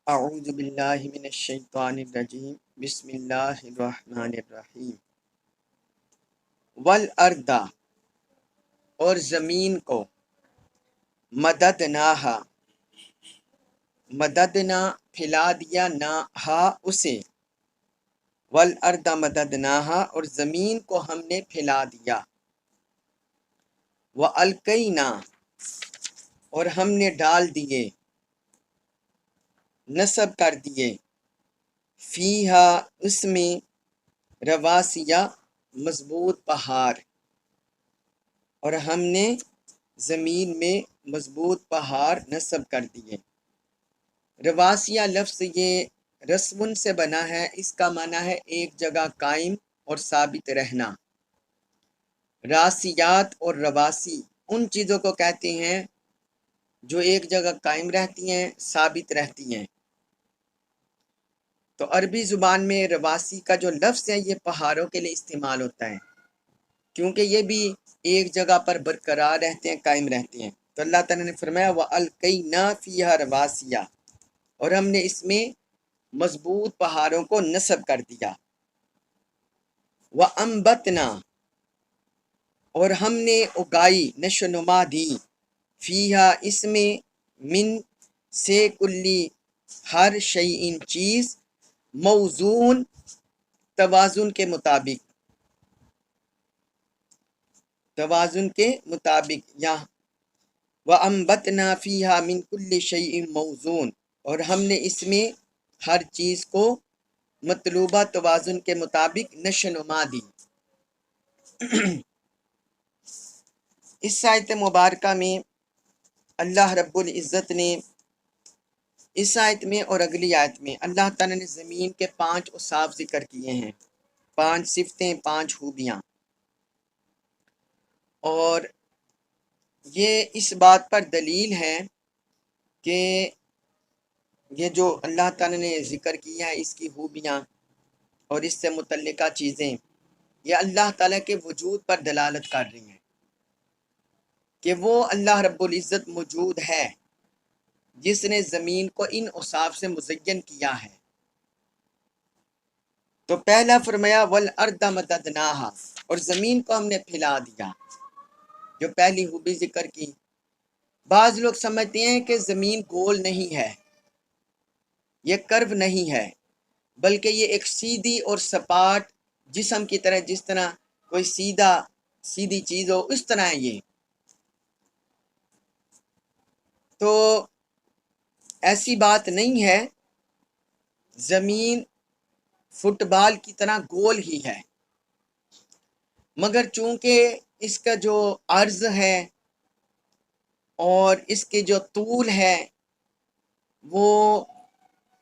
اعوذ باللہ من الشیطان الرجیم بسم اللہ الرحمن الرحیم والارض اور زمین کو مددناہا مددنا پھیلا دیا نہا اسے والارض مددناہا اور زمین کو ہم نے پھیلا دیا والقینا اور ہم نے ڈال دیے نصب کر دیے فیہا اس میں رواسیہ مضبوط پہاڑ اور ہم نے زمین میں مضبوط پہاڑ نصب کر دیے۔ رواسیہ لفظ یہ رسون سے بنا ہے، اس کا معنی ہے ایک جگہ قائم اور ثابت رہنا۔ راسیات اور رواسی ان چیزوں کو کہتے ہیں جو ایک جگہ قائم رہتی ہیں، ثابت رہتی ہیں۔ تو عربی زبان میں رواسی کا جو لفظ ہے یہ پہاڑوں کے لیے استعمال ہوتا ہے، کیونکہ یہ بھی ایک جگہ پر برقرار رہتے ہیں، قائم رہتے ہیں۔ تو اللہ تعالیٰ نے فرمایا وَأَلْقَيْنَا فِيهَا رَوَاسِيَ، اور ہم نے اس میں مضبوط پہاڑوں کو نصب کر دیا۔ وَأَنبَتْنَا، اور ہم نے اگائی، نشو نما دی، فیہا اس میں، من سے کلی ہر شیئن چیز، موزون توازن کے مطابق، توازن کے مطابق، یا وَأَنبَتْنَا فِيهَا مِن كُلِّ شَيْءٍ مَوْزُونٍ، اور ہم نے اس میں ہر چیز کو مطلوبہ توازن کے مطابق نشو نما دی۔ اس آیت مبارکہ میں اللہ رب العزت نے اس آیت میں اور اگلی آیت میں اللہ تعالیٰ نے زمین کے 5 اوصاف ذکر کیے ہیں، 5 صفتیں، 5 خوبیاں، اور یہ اس بات پر دلیل ہے کہ یہ جو اللہ تعالیٰ نے ذکر کیا ہے اس کی خوبیاں اور اس سے متعلقہ چیزیں، یہ اللہ تعالیٰ کے وجود پر دلالت کر رہی ہیں کہ وہ اللہ رب العزت موجود ہے جس نے زمین کو ان اوصاف سے مزین کیا ہے۔ تو پہلا فرمایا والارض مددناہا، اور زمین کو ہم نے پھیلا دیا، جو پہلی خوبی ذکر کی۔ بعض لوگ سمجھتے ہیں کہ زمین گول نہیں ہے، یہ کرو نہیں ہے، بلکہ یہ ایک سیدھی اور سپاٹ جسم کی طرح، جس طرح کوئی سیدھی چیز ہو اس طرح ہے یہ۔ تو ایسی بات نہیں ہے، زمین فٹ بال کی طرح گول ہی ہے، مگر چونکہ اس کا جو عرض ہے اور اس کے جو طول ہے وہ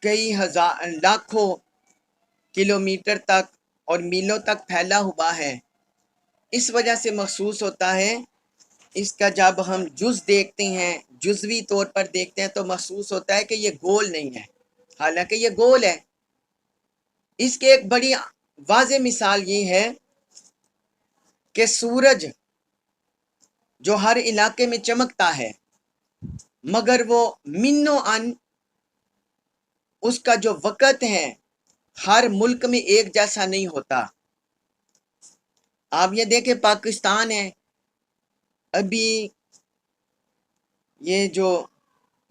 کئی ہزار لاکھوں کلومیٹر تک اور میلوں تک پھیلا ہوا ہے، اس وجہ سے محسوس ہوتا ہے، اس کا جب ہم جز دیکھتے ہیں، جزوی طور پر دیکھتے ہیں تو محسوس ہوتا ہے کہ یہ گول نہیں ہے، حالانکہ یہ گول ہے۔ اس کے ایک بڑی واضح مثال یہ ہے کہ سورج جو ہر علاقے میں چمکتا ہے، مگر وہ منو ان اس کا جو وقت ہے ہر ملک میں ایک جیسا نہیں ہوتا۔ آپ یہ دیکھیں پاکستان ہے، ابھی یہ جو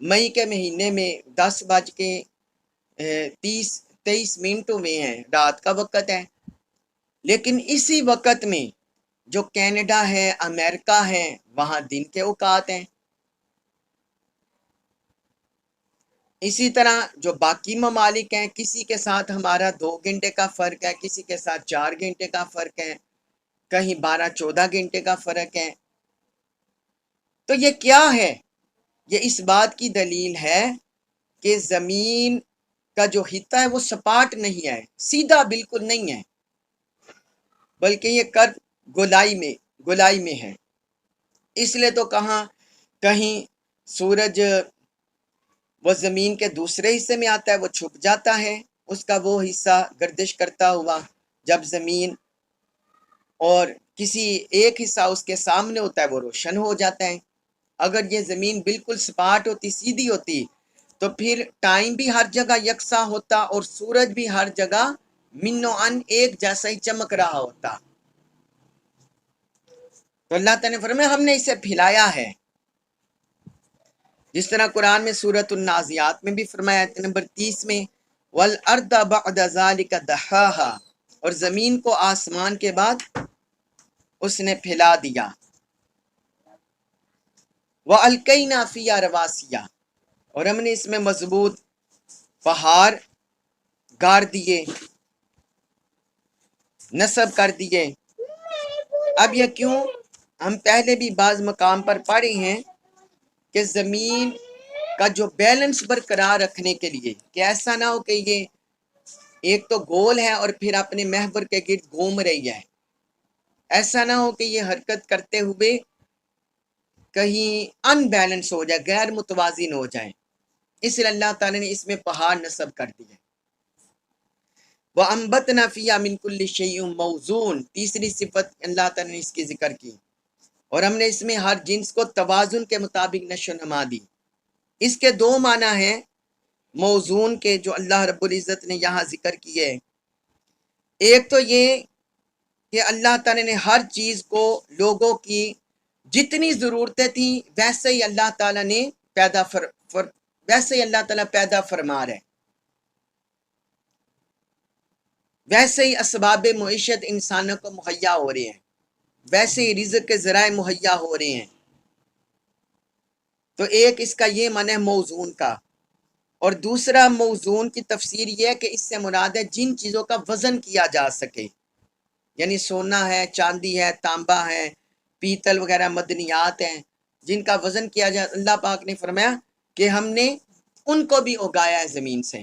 مئی کے مہینے میں 10:23 میں ہے، رات کا وقت ہے، لیکن اسی وقت میں جو کینیڈا ہے، امریکہ ہے، وہاں دن کے اوقات ہیں۔ اسی طرح جو باقی ممالک ہیں، کسی کے ساتھ ہمارا 2 گھنٹے کا فرق ہے، کسی کے ساتھ 4 گھنٹے کا فرق ہے، کہیں 12-14 گھنٹے کا فرق ہے۔ تو یہ کیا ہے؟ یہ اس بات کی دلیل ہے کہ زمین کا جو خطہ ہے وہ سپاٹ نہیں ہے، سیدھا بالکل نہیں ہے، بلکہ یہ کرو گولائی میں ہے۔ اس لیے تو کہیں سورج وہ زمین کے دوسرے حصے میں آتا ہے، وہ چھپ جاتا ہے، اس کا وہ حصہ گردش کرتا ہوا، جب زمین اور کسی ایک حصہ اس کے سامنے ہوتا ہے وہ روشن ہو جاتا ہے۔ اگر یہ زمین بالکل سپاٹ ہوتی، سیدھی ہوتی، تو پھر ٹائم بھی ہر جگہ یکساں ہوتا اور سورج بھی ہر جگہ من و ان ایک جیسا ہی چمک رہا ہوتا۔ تو اللہ تعالیٰ نے فرمایا ہم نے اسے پھیلایا ہے، جس طرح قرآن میں سورۃ النازعات میں بھی فرمایا آیت نمبر 30 میں وَالْأَرْضَ بَعْدَ ذَلِكَ دَحَاهَا، اور زمین کو آسمان کے بعد اس نے پھیلا دیا۔ وَأَلْقَيْنَا فِيهَا رَوَاسِيَ، اور ہم نے اس میں مضبوط پہاڑ گاڑ دیے، نصب کر دیے۔ اب یہ کیوں؟ ہم پہلے بھی بعض مقام پر پڑھے ہیں کہ زمین کا جو بیلنس برقرار رکھنے کے لیے کہ ایسا نہ ہو کہ یہ ایک تو گول ہے اور پھر اپنے محور کے گرد گھوم رہی ہے، ایسا نہ ہو کہ یہ حرکت کرتے ہوئے کہیں ان بیلنس ہو جائے، غیر متوازن ہو جائے، اس لیے اللہ تعالیٰ نے اس میں پہاڑ نصب کر دیے۔ وَأَنبَتْنَا فِيهَا مِن كُلِّ شَيْءٍ مَوْزُونٍ، تیسری صفت اللہ تعالیٰ نے اس کی ذکر کی، اور ہم نے اس میں ہر جنس کو توازن کے مطابق نشو و نما دی۔ اس کے دو معنی ہیں موزون کے جو اللہ رب العزت نے یہاں ذکر کیے۔ ایک تو یہ کہ اللہ تعالیٰ نے ہر چیز کو لوگوں کی جتنی ضرورتیں تھیں ویسے ہی اللہ تعالیٰ نے ویسے ہی اللہ تعالیٰ پیدا فرما رہے، ویسے ہی اسباب معیشت انسانوں کو مہیا ہو رہے ہیں، ویسے ہی رزق کے ذرائع مہیا ہو رہے ہیں۔ تو ایک اس کا یہ معنی ہے موزون کا، اور دوسرا موزون کی تفسیر یہ ہے کہ اس سے مراد ہے جن چیزوں کا وزن کیا جا سکے، یعنی سونا ہے، چاندی ہے، تانبا ہے، پیتل وغیرہ مدنیات ہیں جن کا وزن کیا جائے۔ اللہ پاک نے فرمایا کہ ہم نے ان کو بھی اگایا ہے زمین سے،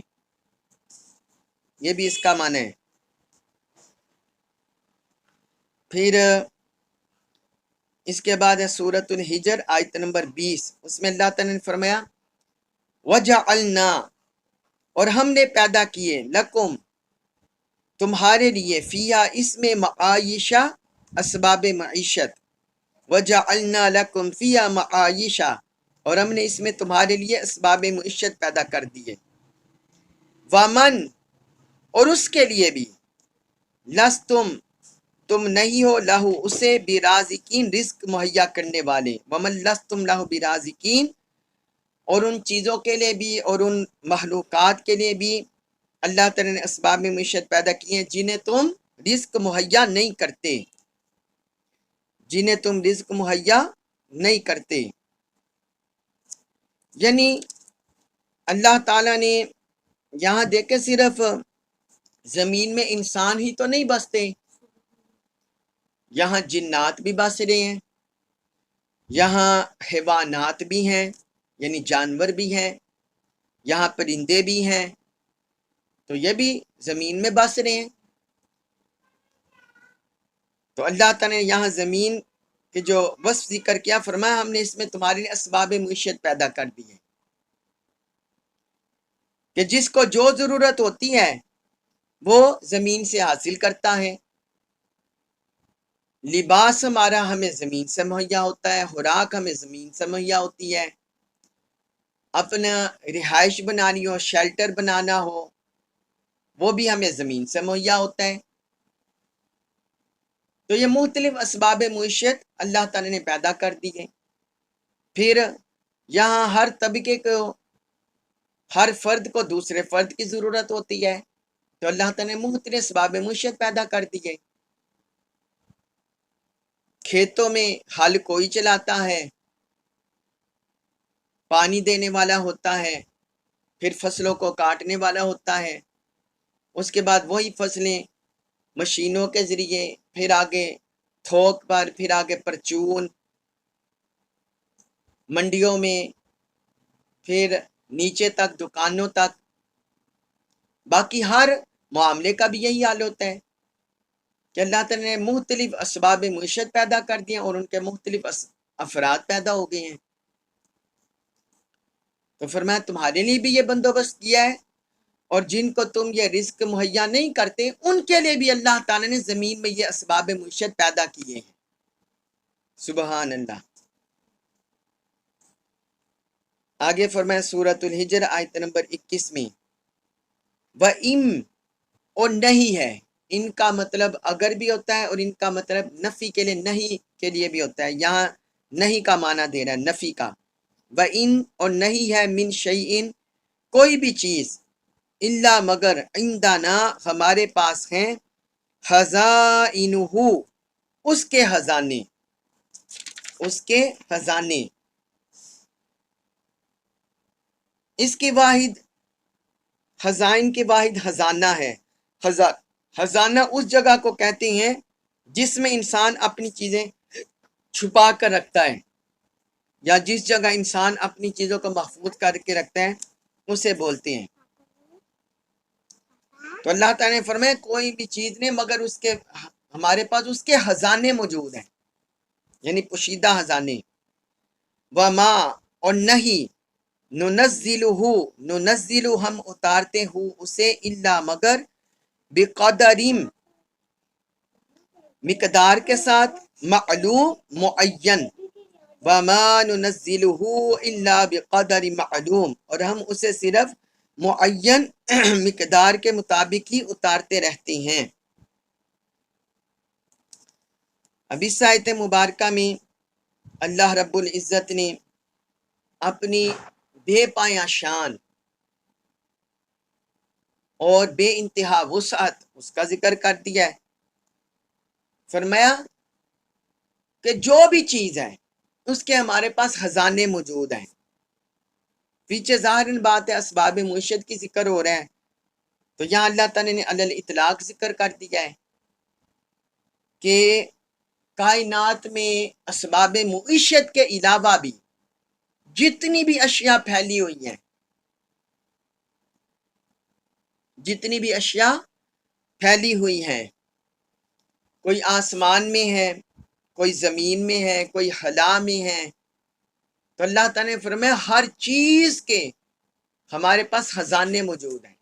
یہ بھی اس کا معنی ہے۔ پھر اس کے بعد ہے سورۃ الحجر آیت نمبر 20، اس میں اللہ تعالیٰ نے فرمایا وَجَعَلْنَا، اور ہم نے پیدا کیے لَكُمْ، تمہارے لیے فیہا، اس میں معایشہ، اسباب معیشت، وَجَعَلْنَا لَكُمْ فِيهَا مَعَایِشَ، اور ہم نے اس میں تمہارے لیے اسباب معیشت پیدا کر دیے۔ وَمَن، اور اس کے لیے بھی، لَسْتُمْ، تم نہیں ہو لہو اسے برازقین، رزق مہیا کرنے والے، وَمَن لَسْتُمْ لَهُ برازقین، اور ان چیزوں کے لیے بھی اور ان مخلوقات کے لیے بھی اللہ تعالیٰ نے اسباب معیشت پیدا کی ہیں جنہیں تم رزق مہیا نہیں کرتے، جنہیں تم رزق مہیا نہیں کرتے۔ یعنی اللہ تعالیٰ نے یہاں دیکھے صرف زمین میں انسان ہی تو نہیں بستے، یہاں جنات بھی بس رہے ہیں، یہاں حیوانات بھی ہیں یعنی جانور بھی ہیں، یہاں پرندے بھی ہیں، تو یہ بھی زمین میں بس رہے ہیں۔ تو اللہ تعالیٰ نے یہاں زمین کے جو وصف ذکر کیا، فرمایا ہم نے اس میں تمہارے لیے اسباب معیشت پیدا کر دی ہے کہ جس کو جو ضرورت ہوتی ہے وہ زمین سے حاصل کرتا ہے۔ لباس ہمارا ہمیں زمین سے مہیا ہوتا ہے، خوراک ہمیں زمین سے مہیا ہوتی ہے، اپنا رہائش بنانی ہو، شیلٹر بنانا ہو، وہ بھی ہمیں زمین سے مہیا ہوتا ہے۔ تو یہ مختلف اسباب معیشت اللہ تعالیٰ نے پیدا کر دی ہے۔ پھر یہاں ہر طبقے کو، ہر فرد کو دوسرے فرد کی ضرورت ہوتی ہے، تو اللہ تعالیٰ نے مختلف اسباب معیشت پیدا کر دی ہے۔ کھیتوں میں ہل کوئی چلاتا ہے، پانی دینے والا ہوتا ہے، پھر فصلوں کو کاٹنے والا ہوتا ہے، اس کے بعد وہی فصلیں مشینوں کے ذریعے پھر آگے تھوک پر، پھر آگے پرچون، منڈیوں میں، پھر نیچے تک دکانوں تک، باقی ہر معاملے کا بھی یہی حال ہوتا ہے کہ اللہ تعالیٰ نے مختلف اسباب معیشت پیدا کر دیے اور ان کے مختلف افراد پیدا ہو گئے ہیں۔ تو فرمایا تمہارے لیے بھی یہ بندوبست کیا ہے، اور جن کو تم یہ رزق مہیا نہیں کرتے ان کے لیے بھی اللہ تعالیٰ نے زمین میں یہ اسباب معیشت پیدا کیے ہیں۔ سبحان اللہ۔ آگے فرمایا سورۃ الحجر آیت نمبر 21 میں، وَإِن، اور نہیں ہے، ان کا مطلب اگر بھی ہوتا ہے اور ان کا مطلب نفی کے لیے نہیں کے لیے بھی ہوتا ہے، یہاں نہیں کا معنی دے رہا ہے، نفی کا۔ وَإِن، اور نہیں ہے، من شیئن، کوئی بھی چیز، الا مگر، عندنا، ہمارے پاس ہیں، خزائنہ، اس کے خزانے، اس کے خزانے۔ اس کے واحد، خزائن کے واحد خزانہ ہے۔ خزانہ اس جگہ کو کہتے ہیں جس میں انسان اپنی چیزیں چھپا کر رکھتا ہے، یا جس جگہ انسان اپنی چیزوں کو محفوظ کر کے رکھتا ہے اسے بولتے ہیں۔ تو اللہ تعالیٰ نے فرمایا کوئی بھی چیز نہیں مگر اس کے، ہمارے پاس اس کے خزانے موجود ہیں، یعنی پوشیدہ خزانے۔ وما، اور نہیں، ننزلہ، ہم اتارتے ہوں اسے، الا مگر، بقدریم، مقدار کے ساتھ، معلوم، معین۔ وما ننزلہ الا بقدر معلوم، اور ہم اسے صرف معین مقدار کے مطابق ہی اتارتے رہتے ہیں۔ اب اس آیت مبارکہ میں اللہ رب العزت نے اپنی بے پایہ شان اور بے انتہا وسعت اس کا ذکر کر دیا ہے۔ فرمایا کہ جو بھی چیز ہے اس کے ہمارے پاس خزانے موجود ہیں۔ پیچھے ظاہراً بات ہے اسباب معیشت کی ذکر ہو رہا ہے، تو یہاں اللہ تعالیٰ نے علی الاطلاق ذکر کر دیا ہے کہ کائنات میں اسباب معیشت کے علاوہ بھی جتنی بھی اشیاء پھیلی ہوئی ہیں، جتنی بھی اشیاء پھیلی ہوئی ہیں، کوئی آسمان میں ہے، کوئی زمین میں ہے، کوئی خلا میں ہے، تو اللہ تعالیٰ نے فرمایا ہر چیز کے ہمارے پاس خزانے موجود ہیں۔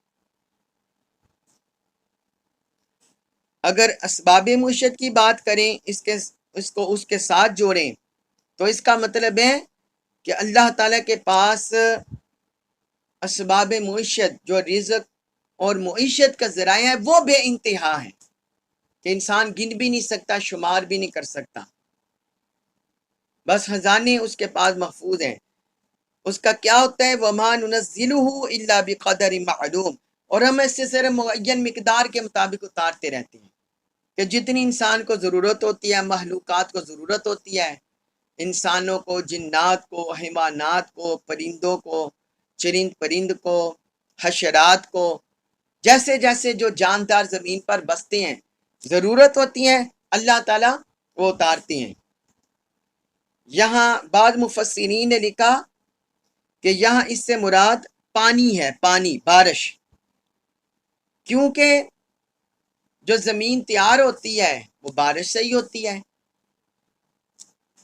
اگر اسباب معیشت کی بات کریں، اس کے ساتھ جوڑیں، تو اس کا مطلب ہے کہ اللہ تعالیٰ کے پاس اسباب معیشت، جو رزق اور معیشت کا ذرائع ہے، وہ بے انتہا ہے کہ انسان گن بھی نہیں سکتا، شمار بھی نہیں کر سکتا۔ بس خزانے اس کے پاس محفوظ ہیں۔ اس کا کیا ہوتا ہے؟ وَمَا نُنَزِّلُهُ إِلَّا بِقَدَرٍ مَعْلُومٍ، اور ہم اس سے صرف معین مقدار کے مطابق اتارتے رہتے ہیں کہ جتنی انسان کو ضرورت ہوتی ہے، مخلوقات کو ضرورت ہوتی ہے، انسانوں کو، جنات کو، حیوانات کو، پرندوں کو، چرند پرند کو، حشرات کو، جیسے جیسے جو جاندار زمین پر بستے ہیں، ضرورت ہوتی ہیں، اللہ تعالیٰ وہ اتارتے ہیں۔ یہاں بعض مفسرین نے لکھا کہ یہاں اس سے مراد پانی ہے، پانی، بارش، کیونکہ جو زمین تیار ہوتی ہے وہ بارش سے ہی ہوتی ہے۔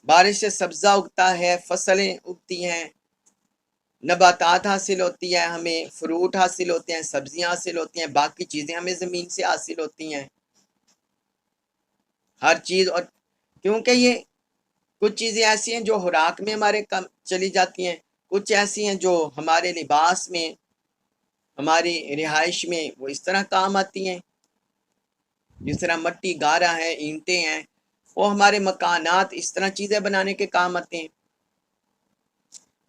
بارش سے سبزہ اگتا ہے، فصلیں اگتی ہیں، نباتات حاصل ہوتی ہے، ہمیں فروٹ حاصل ہوتے ہیں، سبزیاں حاصل ہوتی ہیں، باقی چیزیں ہمیں زمین سے حاصل ہوتی ہیں، ہر چیز۔ اور کیونکہ یہ کچھ چیزیں ایسی ہیں جو خوراک میں ہمارے کم چلی جاتی ہیں، کچھ ایسی ہیں جو ہمارے لباس میں، ہماری رہائش میں وہ اس طرح کام آتی ہیں، جس طرح مٹی، گارا ہے، اینٹیں ہیں، وہ ہمارے مکانات، اس طرح چیزیں بنانے کے کام آتے ہیں۔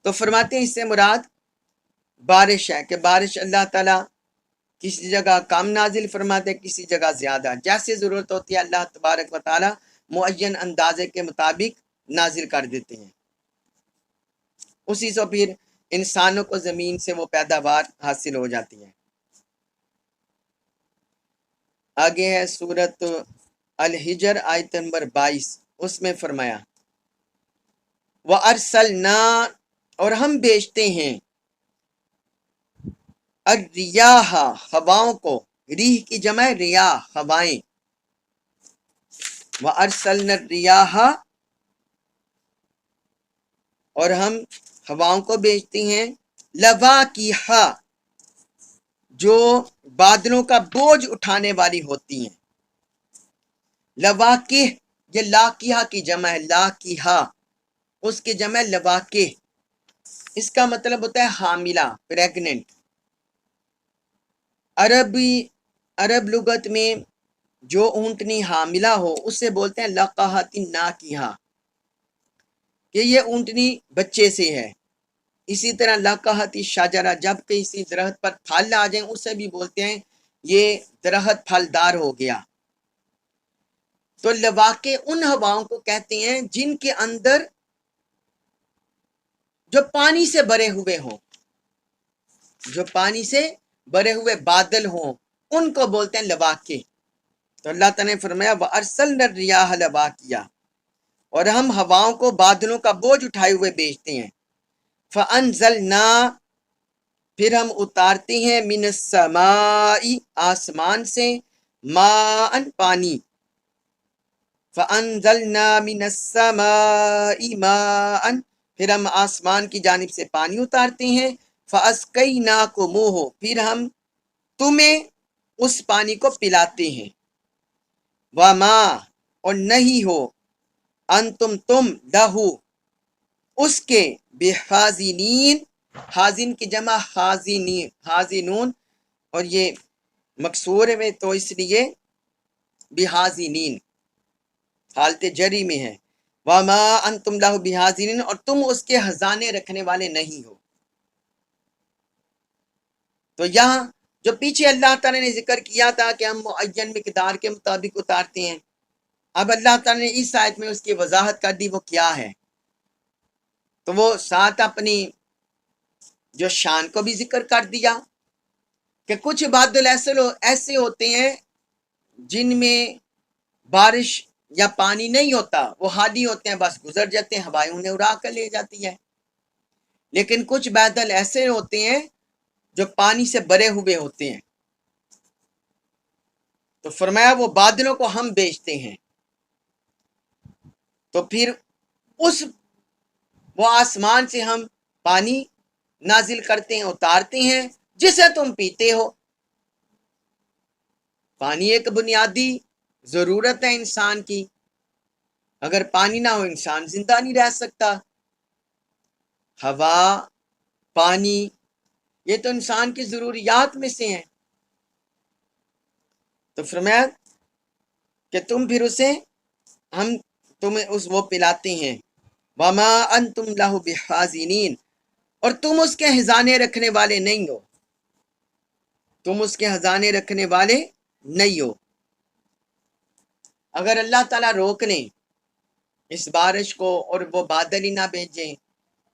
تو فرماتے ہیں اس سے مراد بارش ہے، کہ بارش اللہ تعالیٰ کسی جگہ کم نازل فرماتے، کسی جگہ زیادہ، جیسے ضرورت ہوتی ہے اللہ تبارک و تعالیٰ معین اندازے کے مطابق نازل کر دیتے ہیں، اسی سے پھر انسانوں کو زمین سے وہ پیداوار حاصل ہو جاتی ہے۔ آگے ہے سورۃ الحجر آیت نمبر 22، اس میں فرمایا وَأَرْسَلْنَا، اور ہم بھیجتے ہیں، الرِّيَاحَ، ہواؤں کو، ریح کی جمع ریاح، ہوائیں، وَأَرْسَلْنَا الرِّيَاحَ، اور ہم ہواؤں کو بھیجتے ہیں، لَوَاقِحَ، جو بادلوں کا بوجھ اٹھانے والی ہوتی ہیں۔ لواقح، یہ لاقیہ کی جمع ہے، لاقیہ، اس کی جمع لواقح، اس کا مطلب ہوتا ہے حاملہ، پریگننٹ۔ عرب لغت میں جو اونٹنی حاملہ ہو اسے بولتے ہیں لقاحت ناکیہا، کہ یہ اونٹنی بچے سے ہے۔ اسی طرح لقاحت شجرہ، جب کسی درخت پر پھل آ جائیں اسے بھی بولتے ہیں یہ درخت پھلدار ہو گیا۔ تو لواقع ان ہواؤں کو کہتے ہیں جن کے اندر جو پانی سے بھرے ہوئے ہوں، جو پانی سے بھرے ہوئے بادل ہوں، ان کو بولتے ہیں لواقع۔ تو اللہ تعالیٰ نے فرمایا وَأَرْسَلْنَا الرِّيَاحَ لَوَاقِيَ، اور ہم ہواؤں کو بادلوں کا بوجھ اٹھائے ہوئے بھیجتے ہیں۔ فَأَنزَلْنَا، پھر ہم اتارتے ہیں مِنَ السَّمَاءِ، آسمان سے، مَاءً، پانی۔ فَأَنزَلْنَا مِنَ السَّمَاءِ مَاءً، پھر ہم آسمان کی جانب سے پانی اتارتے ہیں۔ فَأَسْقَيْنَاكُمُوهُ، پھر ہم تمہیں اس پانی کو پلاتے ہیں۔ وَمَا، اور نہیں ہو، انتم تم، لہو، اس کے، بحازنین، حازن کی جمع حازنین، حازنون، اور یہ مکسور میں تو اس لیے بحازنین حالت جری میں ہے۔ وَمَا أَنْتُمْ لَهُ بِحَازِنِينَ، اور تم اس کے خزانے رکھنے والے نہیں ہو۔ تو یہاں جو پیچھے اللہ تعالیٰ نے ذکر کیا تھا کہ ہم معین مقدار کے مطابق اتارتے ہیں، اب اللہ تعالیٰ نے اس آیت میں اس کی وضاحت کر دی وہ کیا ہے۔ تو وہ ساتھ اپنی جو شان کو بھی ذکر کر دیا کہ کچھ بادل ایسے ہوتے ہیں جن میں بارش یا پانی نہیں ہوتا، وہ خالی ہوتے ہیں، بس گزر جاتے ہیں، ہوائیں انہیں اڑا کر لے جاتی ہے۔ لیکن کچھ بادل ایسے ہوتے ہیں جو پانی سے بھرے ہوئے ہوتے ہیں، تو فرمایا وہ بادلوں کو ہم بھیجتے ہیں، تو پھر وہ آسمان سے ہم پانی نازل کرتے ہیں، اتارتے ہیں، جسے تم پیتے ہو۔ پانی ایک بنیادی ضرورت ہے انسان کی، اگر پانی نہ ہو انسان زندہ نہیں رہ سکتا۔ ہوا، پانی، یہ تو انسان کی ضروریات میں سے ہیں۔ تو فرمایا کہ تم پھر اسے، ہم تمہیں وہ پلاتے ہیں۔ وَمَا أَنْتُمْ لَهُ بِحَازِنِينَ، اور تم اس کے خزانے رکھنے والے نہیں ہو، تم اس کے خزانے رکھنے والے نہیں ہو۔ اگر اللہ تعالیٰ روک لیں اس بارش کو اور وہ بادل ہی نہ بھیجیں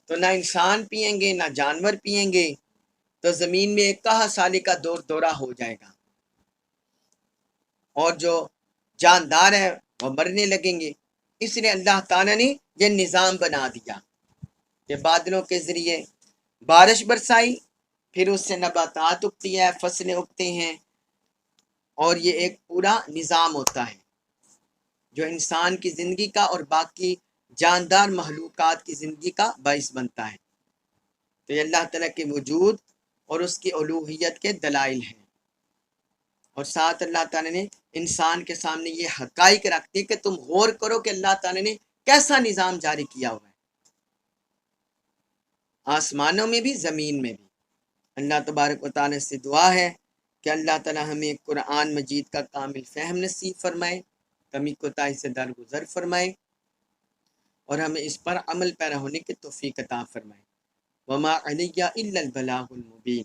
تو نہ انسان پئیں گے نہ جانور پئیں گے، تو زمین میں ایک سالی کا دورہ ہو جائے گا، اور جو جاندار ہے وہ مرنے لگیں گے۔ اس لیے اللہ تعالیٰ نے یہ نظام بنا دیا کہ بادلوں کے ذریعے بارش برسائی، پھر اس سے نباتات اگتی ہے، فصلیں اگتے ہیں، اور یہ ایک پورا نظام ہوتا ہے جو انسان کی زندگی کا اور باقی جاندار مخلوقات کی زندگی کا باعث بنتا ہے۔ تو یہ اللہ تعالیٰ کے وجود اور اس کی الوہیت کے دلائل ہیں، اور ساتھ اللہ تعالیٰ نے انسان کے سامنے یہ حقائق رکھ دی کہ تم غور کرو کہ اللہ تعالیٰ نے کیسا نظام جاری کیا ہوا ہے، آسمانوں میں بھی زمین میں بھی۔ اللہ تبارک و تعالیٰ سے دعا ہے کہ اللہ تعالیٰ ہمیں قرآن مجید کا کامل فہم نصیب فرمائے، کمی کوتاہی سے درگزر فرمائے، اور ہمیں اس پر عمل پیرا ہونے کی توفیق عطا فرمائے۔ وما علیہ الا البلاغ المبین۔